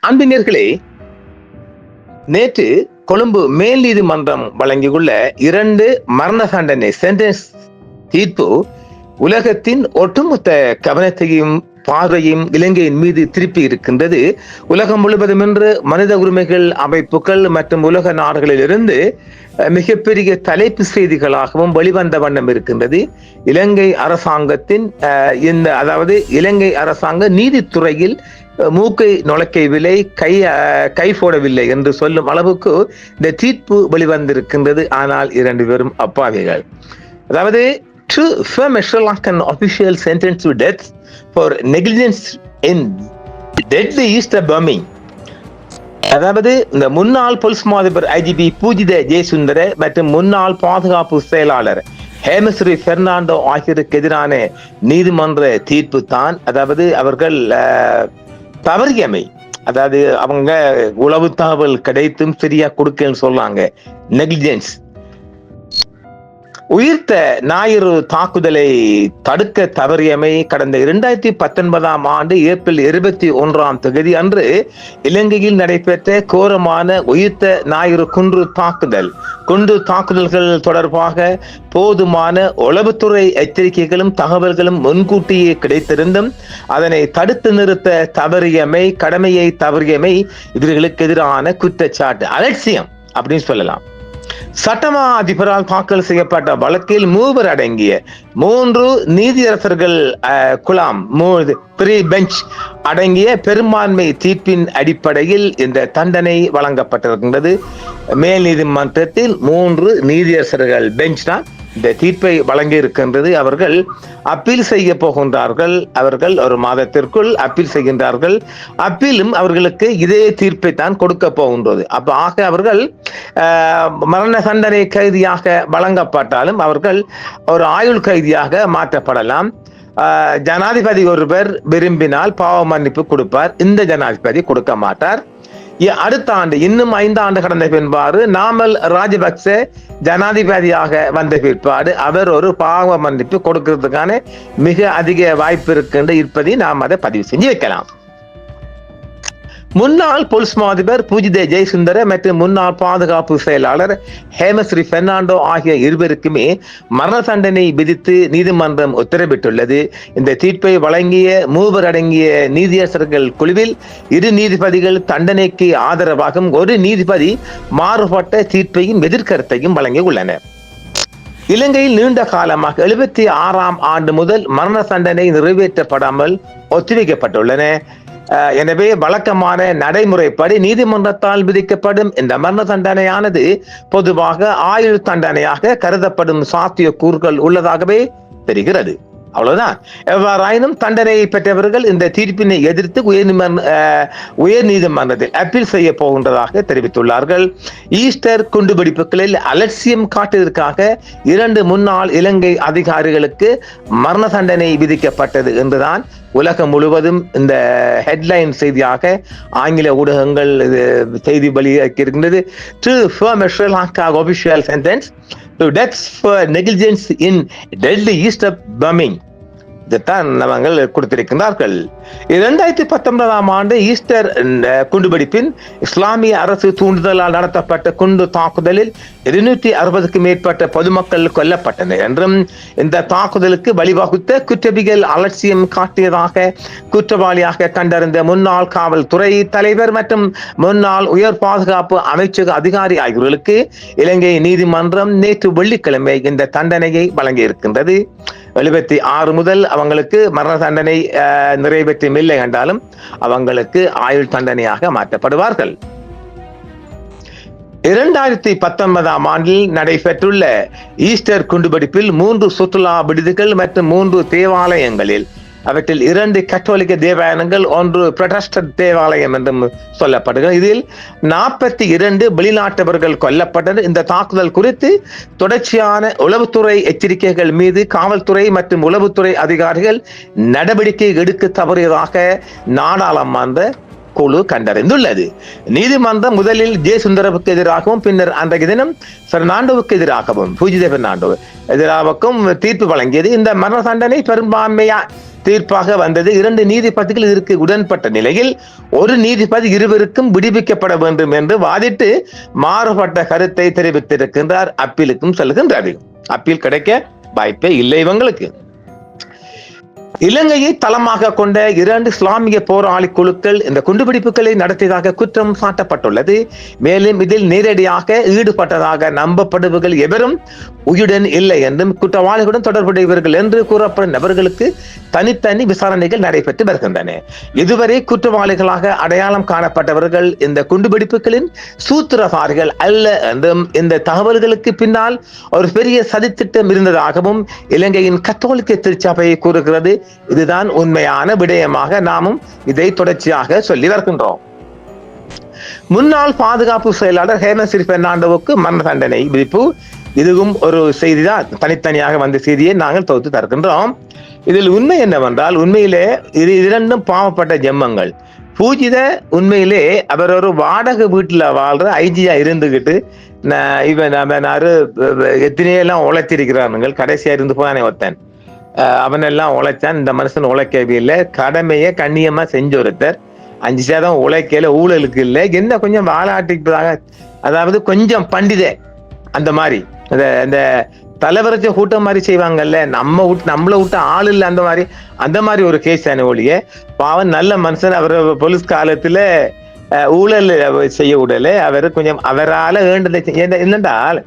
அன்பினர்களே, நேற்று கொழும்பு மேல் நீதிமன்றம் வழங்கியுள்ள 2 மரண தண்டனை சென்டென்ஸ் தீர்ப்பு உலகத்தின் ஒட்டுமொத்த கவனத்தையும் பார்வையும் இலங்கையின் மீது திருப்பி இருக்கின்றது. உலகம் முழுவதும் இன்று மனித உரிமைகள் அமைப்புகள் மற்றும் உலக நாடுகளிலிருந்து மிகப்பெரிய தலைப்பு செய்திகளாகவும் வெளிவந்த வண்ணம் இருக்கின்றது. இலங்கை அரசாங்கத்தின் அதாவது இலங்கை அரசாங்க நீதித்துறையில் மூக்கை நுழைக்கவில்லை, கை போடவில்லை என்று சொல்லும் அளவுக்கு இந்த தீர்ப்பு வெளிவந்திருக்கின்றது. ஆனால் 2 பேரும் அப்பாவிகள். அதாவது to firm a Sri Lankan official sentenced to death for negligence in deadly Easter bombing. அதாவது இந்த முன்னாள் போலீஸ் மாதிபர் IGP பூஜித ஜெயசுந்தர மற்றும் முன்னாள் பாதுகாப்பு செயலாளர் ஹேமஸ்ரீ பெர்னாண்டோ ஆகியோருக்கு எதிரான நீதிமன்ற தீர்ப்பு தான். அதாவது அவர்கள் தவறியமை, அதாவது அவங்க உளவு தகவல் கிடைத்தும் சரியா கொடுக்கன்னு சொல்றாங்க, நெக்லிஜென்ஸ். உயிர்த்த ஞாயிறு தாக்குதலை தடுக்க தவறியமை கடந்த 2019 ஆண்டு ஏப்ரல் 21 அன்று இலங்கையில் நடைபெற்ற கோரமான உயிர்த்த ஞாயிறு குண்டு தாக்குதல்கள் தொடர்பாக போதுமான உளவுத்துறை எச்சரிக்கைகளும் தகவல்களும் முன்கூட்டியே கிடைத்திருந்தும் அதனை தடுத்து நிறுத்த தவறியமை, கடமையை தவறியமை இவர்களுக்கு எதிரான குற்றச்சாட்டு, அலட்சியம் அப்படின்னு சொல்லலாம். சட்டமா அதிபரால் தாக்கல் செய்யப்பட்ட வழக்கில் 3 அடங்கிய 3 நீதியரசர்கள் குழாம் பெஞ்ச் அடங்கிய பெரும்பான்மை தீர்ப்பின் அடிப்படையில் இந்த தண்டனை வழங்கப்பட்டிருக்கின்றது. மேல் நீதிமன்றத்தில் 3 நீதியரசர்கள் பெஞ்ச் தான் இந்த தீர்ப்பை வழங்கி இருக்கின்றது. அவர்கள் அப்பீல் செய்ய போகின்றார்கள். அவர்கள் 1 மாதத்திற்குள் அப்பீல் செய்கின்றார்கள். அப்பீலும் அவர்களுக்கு இதே தீர்ப்பை தான் கொடுக்க போகின்றது. ஆக அவர்கள் மரண தண்டனை கைதியாக வழங்கப்பட்டாலும் அவர்கள் ஒரு ஆயுள் கைதியாக மாற்றப்படலாம். ஜனாதிபதி ஒருவர் விரும்பினால் பாவ மன்னிப்பு கொடுப்பார். இந்த ஜனாதிபதி கொடுக்க மாட்டார். அடுத்த ஆண்டு இன்னும் 5 ஆண்டு கடந்த பின்பாடு நாமல் ராஜபக்ச ஜனாதிபதியாக வந்த பிற்பாடு அவர் ஒரு பாவ மன்னிப்பு கொடுக்கிறதுக்கான மிக அதிக வாய்ப்பு இருப்பதை நாம் அதை பதிவு செஞ்சு வைக்கலாம். முன்னாள் போலீஸ் மாதிபர் பூஜித ஜெயசுந்தர மற்றும் முன்னாள் பாதுகாப்பு செயலாளர் ஹேமஸ்ரீ பெர்னாண்டோ ஆகிய இருவருக்குமே மரண தண்டனை விதித்து நீதிமன்றம் உத்தரவிட்டுள்ளது. இந்த தீர்ப்பை வழங்கிய 3 அடங்கிய நீதியரசர்கள் குழுவில் 2 நீதிபதிகள் தண்டனைக்கு ஆதரவாகவும் 1 நீதிபதி மாறுபட்ட தீர்ப்பையும் எதிர்கருத்தையும் வழங்கியுள்ளனர். இலங்கையில் நீண்ட காலமாக 76ஆம் ஆண்டு முதல் மரண தண்டனை நிறைவேற்றப்படாமல் ஒத்திவைக்கப்பட்டுள்ளன. எனவே வழக்கமான நடைமுறைப்படி நீதிமன்றத்தால் விதிக்கப்படும் இந்த மரண தண்டனையானது பொதுவாக ஆயுள் தண்டனையாக கருதப்படும் சாத்தியக்கூறுகள் உள்ளதாகவே தெரிகிறது. அவ்வளவுதான். எவ்வாறாயினும் தண்டனையை பெற்றவர்கள் இந்த தீர்ப்பினை எதிர்த்து உயர் நீதிமன்றத்தில் அப்பீல் செய்ய போகின்றதாக தெரிவித்துள்ளார்கள். ஈஸ்டர் குண்டுவெடிப்புகளில் அலட்சியம் காட்டியதற்காக 2 முன்னாள் இலங்கை அதிகாரிகளுக்கு மரண தண்டனை விதிக்கப்பட்டது என்றுதான் உலகம் முழுவதும் இந்த ஹெட்லைன் செய்தியாக ஆங்கில ஊடகங்கள் செய்தி வெளியாக்கியிருக்கின்றது. To firm a Sri Lanka official sentence to death for negligence in deadly Easter bombing. இதைத்தான் அவர்கள் கொடுத்திருக்கிறார்கள். 2019ஆம் ஆண்டு ஈஸ்டர் குண்டுவெடிப்பின் இஸ்லாமிய அரசு தூண்டுதலால் நடத்தப்பட்ட குண்டு தாக்குதலில் 260க்கும் மேற்பட்ட பொதுமக்கள் கொல்லப்பட்டனர் என்றும் இந்த தாக்குதலுக்கு வழிவகுத்த குற்றவியல் அலட்சியம் காட்டியதாக குற்றவாளியாக கண்டறிந்த முன்னாள் காவல்துறை தலைவர் மற்றும் முன்னாள் உயர் பாதுகாப்பு அமைச்சக அதிகாரி ஆகியோர்களுக்கு இலங்கை நீதிமன்றம் நேற்று வெள்ளிக்கிழமை இந்த தண்டனையை வழங்கியிருக்கின்றது. 76 முதல் அவங்களுக்கு மரண தண்டனை நிறைவேற்றமில்லை என்றாலும் அவங்களுக்கு ஆயுள் தண்டனையாக மாற்றப்படுவார்கள். 2019ஆம் ஆண்டில் நடைபெற்றுள்ள ஈஸ்டர் குண்டுவெடிப்பில் 3 சுற்றுலா விடுதிகள் மற்றும் 3 தேவாலயங்களில், அவற்றில் 2 கத்தோலிக்க தேவாலயங்கள், 1 புரொட்டஸ்டன்ட் தேவாலயம் என்றும் சொல்லப்படுகிறது. இதில் 42 வெளிநாட்டவர்கள் கொல்லப்பட்டனர். இந்த தாக்குதல் குறித்து தொடர்ச்சியான உளவுத்துறை எச்சரிக்கைகள் மீது காவல்துறை மற்றும் உளவுத்துறை அதிகாரிகள் நடவடிக்கை எடுக்க தவறியதாக நாடாளுமன்ற குழு கண்டறிந்துள்ளது. நீதிமன்றம் முதலில் ஜெயசுந்தரவுக்கு எதிராகவும் பின்னர் அன்றைய தினம் பெர்னாண்டோவுக்கு எதிராகவும் பூஜித பெர்னாண்டோ எதிராகவும் தீர்ப்பு வழங்கியது. இந்த மரண தண்டனை பெரும்பான்மையா தீர்ப்பாக வந்தது. 2 நீதிபதிகள் இதற்கு உடன்பட்ட நிலையில் ஒரு நீதிபதி இருவருக்கும் விடுவிக்கப்பட வேண்டும் என்று வாதிட்டு மாறுபட்ட கருத்தை தெரிவித்திருக்கின்றார். அப்பீலுக்கும் செல்கின்றது. அப்பீல் கிடைக்க வாய்ப்பே இல்லை இவங்களுக்கு. இலங்கையை தளமாக கொண்ட 2 இஸ்லாமிய போராளி குழுக்கள் இந்த குண்டுபிடிப்புகளை நடத்தியதாக குற்றம் சாட்டப்பட்டுள்ளது. மேலும் இதில் நேரடியாக ஈடுபட்டதாக நம்பப்படுபவர்கள் எவரும் உயிருடன் இல்லை என்றும் குற்றவாளிகளுடன் தொடர்புடையவர்கள் என்று கூறப்படும் நபர்களுக்கு தனித்தனி விசாரணைகள் நடைபெற்று வருகின்றன. இதுவரை குற்றவாளிகளாக அடையாளம் காணப்பட்டவர்கள் இந்த குண்டுபிடிப்புகளின் சூத்திரதாரிகள் அல்ல என்றும் இந்த தகவல்களுக்கு பின்னால் ஒரு பெரிய சதித்திட்டம் இருந்ததாகவும் இலங்கையின் கத்தோலிக்க திருச்சபை கூறுகிறது. இதுதான் உண்மையான விடயமாக நாமும் இதை தொடர்ச்சியாக சொல்லி வருகின்றோம். முன்னாள் பாதுகாப்பு செயலாளர் ஹேமஸ்ரீ பெர்னாண்டோவுக்கு மரண தண்டனை விதிப்பு. இதுவும் ஒரு செய்திதான், தனித்தனியாக வந்த செய்தியை நாங்கள் தொகுத்து தருகின்றோம். இதில் உண்மை என்னவென்றால், உண்மையிலே இது 2 பாவப்பட்ட ஜென்மங்கள். பூஜித உண்மையிலே அவர் ஒரு வாடகை வீட்டுல வாழ்ற ஐஜியா இருந்துகிட்டு இவன் எத்தனையெல்லாம் உழைத்திருக்கிறார்கள். கடைசியா இருந்து போனானே ஒருத்தன், அவனெல்லாம் உழைச்சான். இந்த மனுஷன் உழைக்கவே இல்லை, கடமையை கண்ணியமா செஞ்ச ஒருத்தர். 5% உழைக்கல, ஊழலுக்கு இல்லை, என்ன கொஞ்சம் வாழாட்டிப்பதாக, அதாவது கொஞ்சம் பண்டிதே அந்த மாதிரி இந்த தலைவரச்ச கூட்டம் மாதிரி செய்வாங்கல்ல, நம்மளை விட்ட ஆள் இல்லை, அந்த மாதிரி ஒரு கேஸ் தானே ஒழிய பாவன் நல்ல மனுஷன். அவர் போலீஸ் காலத்துல ஊழல் செய்ய விடல. அவர் கொஞ்சம் அவரால் என்னென்றால்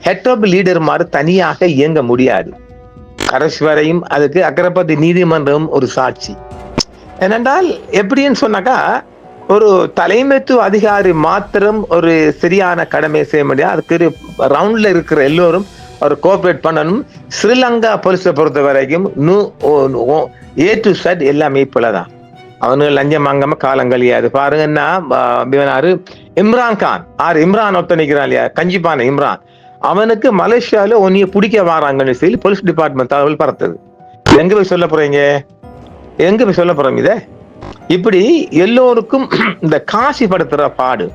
ஹெட் ஆஃப் லீடர் மாதிரி தனியாக இயங்க முடியாது. கடைசி வரையும் அதுக்கு அக்கரப்பத்தி நீதிமன்றம் ஒரு சாட்சி. ஏனென்றால் எப்படின்னு சொன்னாக்கா, ஒரு தலைமைத்துவ அதிகாரி மாத்திரம் ஒரு சரியான கடமையை செய்ய முடியாது. அதுக்கு ரவுண்ட்ல இருக்கிற எல்லோரும் ஒரு கோஆபரேட் பண்ணணும். ஸ்ரீலங்கா போலீஸை பொறுத்த வரைக்கும் A to Z எல்லாமே இப்பதான். அவனுக்கு லஞ்சம் வாங்காம காலம் கழியாது. பாருங்கன்னா இம்ரான் கான், இம்ரான் ஒருத்த நிற்கிறான் இல்லையா, கஞ்சிப்பான இம்ரான், அவனுக்கு மலேசியால ஒன்னிய பிடிக்க வராங்கன்னு சொல்லி போலீஸ் டிபார்ட்மெண்ட் தகவல் பறத்தது. எங்க போய் சொல்ல போறீங்க, எங்க போய் சொல்ல போறோம் இத? இப்படி எல்லோருக்கும் இந்த காட்சிப்படுத்துற பாடு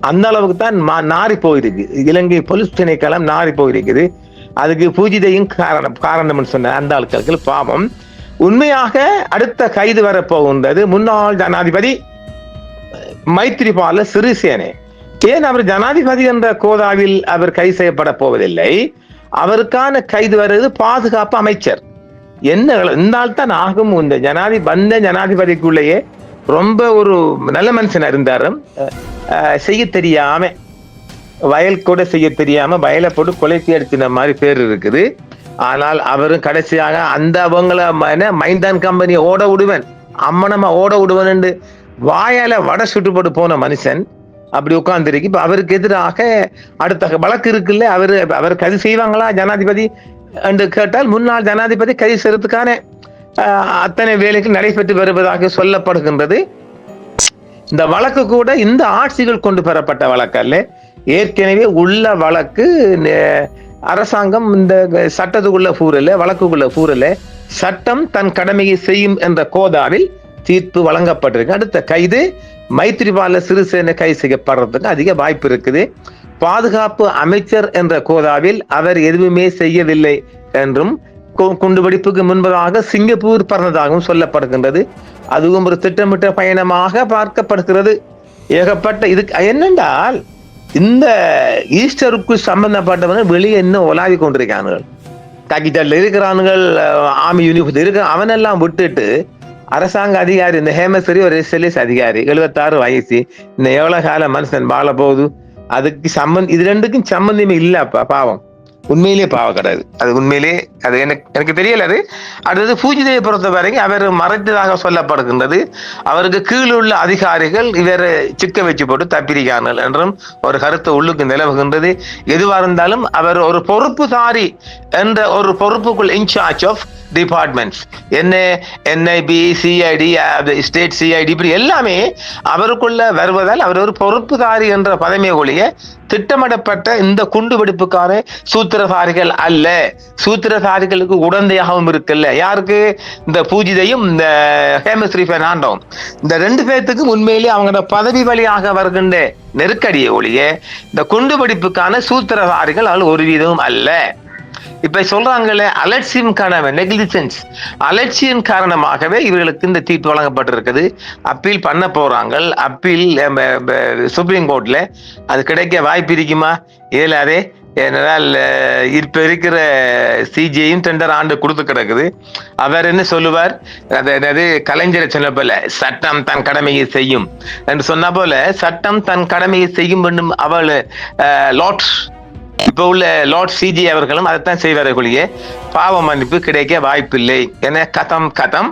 அந்த அளவுக்கு தான் நாரி போயிருக்கு. இலங்கை போலீஸ் திணைக்களம் நாரி போயிருக்குது. அதுக்கு பூஜிதையும் காரணம்னு சொன்ன அந்த ஆட்களுக்கு பாவம். உண்மையாக அடுத்த கைது வரப்போகின்றது முன்னாள் ஜனாதிபதி மைத்ரிபால சிறிசேன. ஏன் அவர் ஜனாதிபதி என்ற கோதாவில் அவர் கைது செய்யப்பட போவதில்லை. அவருக்கான கைது வருவது பாதுகாப்பு அமைச்சர். என்ன இருந்தால் தான் ஆகும். இந்த ஜனாதிபதிக்குள்ளேயே ரொம்ப ஒரு நல்ல மனுஷனா இருந்தாரு. செய்ய தெரியாம, வயல் கூட செய்ய தெரியாம வயலை போட்டு கொலைத்தி அடிச்சின மாதிரி பேர் இருக்குது. ஆனால் அவரும் கடைசியாக அந்த அவங்கள மைந்தான் கம்பெனியை ஓட விடுவேன், அம்மனமா ஓட விடுவேன் வாயால வடை சுட்டுப்பட்டு போன மனுஷன் அப்படி உட்கார்ந்துருக்கு. இப்ப அவருக்கு எதிராக அடுத்த வழக்கு இருக்குல்ல, அவர் கைது செய்வாங்களா ஜனாதிபதி என்று கேட்டால், முன்னாள் ஜனாதிபதி கைது செய்யறதுக்கான அத்தனை வேலைகள் நடைபெற்று வருவதாக சொல்லப்படுகின்றது. இந்த வழக்கு கூட இந்த ஆட்சிகள் கொண்டு பெறப்பட்ட வழக்கு அல்ல, ஏற்கனவே உள்ள வழக்கு. அரசாங்கம் இந்த சட்டத்துக்குள்ள கூறல, வழக்குக்குள்ள கூறல, சட்டம் தன் கடமையை செய்யும் என்ற கோதாவில் தீர்ப்பு வழங்கப்பட்டிருக்கு. அடுத்த கைது மைத்ரிபால சிறிசேன கைது செய்யப்படுறதுக்கு அதிக வாய்ப்பு இருக்குது. பாதுகாப்பு அமைச்சர் என்ற கோதாவில் அவர் எதுவுமே செய்யவில்லை என்றும், குண்டுவெடிப்புக்கு முன்பதாக சிங்கப்பூர் பறந்ததாகவும் சொல்லப்படுகின்றது. அதுவும் ஒரு திட்டமிட்ட பயணமாக பார்க்கப்படுகிறது. ஏகப்பட்ட இதுக்கு என்னென்றால், இந்த ஈஸ்டருக்கு சம்பந்தப்பட்டவங்க வெளியே இன்னும் உலாவி கொண்டிருக்கானுகள். கேபிட்டல்ல இருக்கிறானுகள், ஆர்மி யூனிஃபார்ம் இருக்க, அவனெல்லாம் விட்டுட்டு அரசாங்க அதிகாரி இந்த ஹேமஸ்ரீ ஒரு SLS அதிகாரி, 76 வயசு, இந்த எவ்வளவு கால மனுஷன் வாழ போகுது? அதுக்கு இது ரெண்டுக்கும் சம்பந்தமே இல்லப்பா. பாவம், உண்மையிலே பாவம் கிடையாது. அது உண்மையிலே அது எனக்கு தெரியல. அது அடுத்தது பூஜிதையை பொறுத்த வரைக்கும் அவர் மறைத்ததாக சொல்லப்படுகின்றது. அவருக்கு கீழே உள்ள அதிகாரிகள் இவர் சிக்க வச்சு போட்டு தப்பிரிக்கார்கள் என்றும் ஒரு கருத்து உள்ளுக்கு நிலவுகின்றது. எதுவாக இருந்தாலும் அவர் ஒரு பொறுப்புதாரி என்ற ஒரு பொறுப்புக்குள் in-charge of departments NIB, CID, state CID இப்படி எல்லாமே அவருக்குள்ள வருவதால் அவர் ஒரு பொறுப்புதாரி என்ற பதவியை ஒழிய திட்டமிடப்பட்ட இந்த குண்டுவெடிப்புக்கான சூத்திரதாரிகள் அல்ல. சூத்திரதாரிகளுக்கு உடந்தையாகவும் இருக்குல்ல. யாருக்கு? இந்த பூஜிதையும் இந்த ஹேமஸ்ரீ பெர்னாண்டோவும். இந்த 2 பேர்த்துக்கும் உண்மையிலேயே அவங்களோட பதவி வழியாக வருகின்ற நெருக்கடியை ஒழிய இந்த குண்டுவெடிப்புக்கான சூத்திரதாரிகள் அவள் ஒரு வீதமும் அல்ல. இப்ப சொல்றாங்களே அலட்சியம் காரணம், நெக்லிஜென்ஸ், அலட்சியம் காரணமாகவே இவர்களுக்கு இந்த தீர்ப்பு வழங்கப்பட்டிருக்குது. அப்பீல் பண்ண போறாங்க. அப்பீல் சுப்ரீம் கோர்ட்ல அது கிடைக்க வாய்ப்பு இருக்குமா? இயலாதே. ஏனென்றால் இப்ப இருக்கிற CJயும் 2.5 ஆண்டு கொடுத்து கிடக்குது. அவர் என்ன சொல்லுவார்? அதாவது கலைஞரை சொன்ன போல சட்டம் தன் கடமையை செய்யும் என்று சொன்ன போல சட்டம் தன் கடமையை செய்யும் வேண்டும். அவள் இப்ப உள்ள லார்ட் CJ அவர்களும் அதைத்தான் செய்வார்களே. பாவ மன்னிப்பு கிடைக்க வாய்ப்பில்லை. என கதம்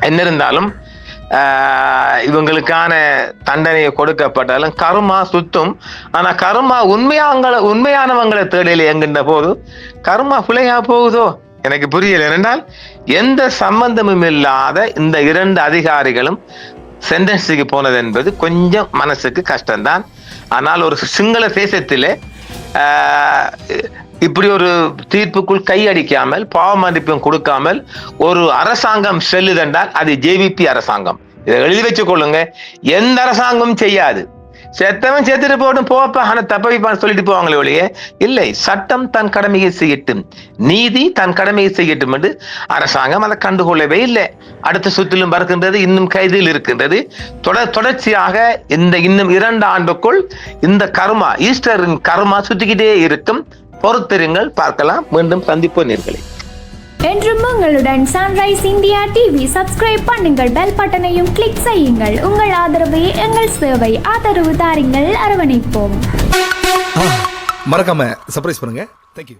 என்ன இருந்தாலும் இவங்களுக்கான தண்டனை கொடுக்கப்பட்டாலும் கர்மா சுத்தும். ஆனா கர்மா உண்மையானவங்களை தேடல என்கின்ற போது கர்மா பிழையா போகுதோ எனக்கு புரியல. என்றால் எந்த சம்பந்தமும் இல்லாத இந்த 2 அதிகாரிகளும் சென்டென்ஸுக்கு போனது என்பது கொஞ்சம் மனசுக்கு கஷ்டம்தான். ஆனால் ஒரு சிங்கள தேசத்திலே இப்படி ஒரு தீர்ப்புக்குள் கையடிக்காமல் பாவ மன்னிப்பும் கொடுக்காமல் ஒரு அரசாங்கம் செல்லுதென்றால் அது JVP அரசாங்கம். இதை எழுதி வச்சு கொள்ளுங்க. எந்த அரசாங்கமும் செய்யாது. செத்தவன் செத்துட்டு போட்டும் போப்பா, ஆனா தப்ப வைப்பான்னு சொல்லிட்டு போவாங்களே ஒழிய இல்லை. சட்டம் தன் கடமையை செய்யட்டும், நீதி தன் கடமையை செய்யட்டும் என்று அரசாங்கம் அதை கண்டுகொள்ளவே இல்லை. அடுத்த சுற்றிலும் வருகின்றது, இன்னும் கைதில் இருக்கின்றது. தொடர்ச்சியாக இன்னும் 2 ஆண்டுக்குள் இந்த கர்மா, ஈஸ்டரின் கர்மா சுத்திக்கிட்டே இருக்கும். பொறுத்திருங்கள், பார்க்கலாம். மீண்டும் சந்திப்போம் நேயர்களே. என்றும் உங்களுடன் சன்ரைஸ் இந்தியா TV சப்ஸ்கிரைப் பண்ணுங்கள், பெல் பட்டனையும் கிளிக் செய்யுங்கள். உங்கள் ஆதரவே எங்கள் சேவை. ஆதரவு தாருங்கள், அரவணைப்போம். மறக்காம சர்ப்ரைஸ் பண்ணுங்க. தேங்க்யூ.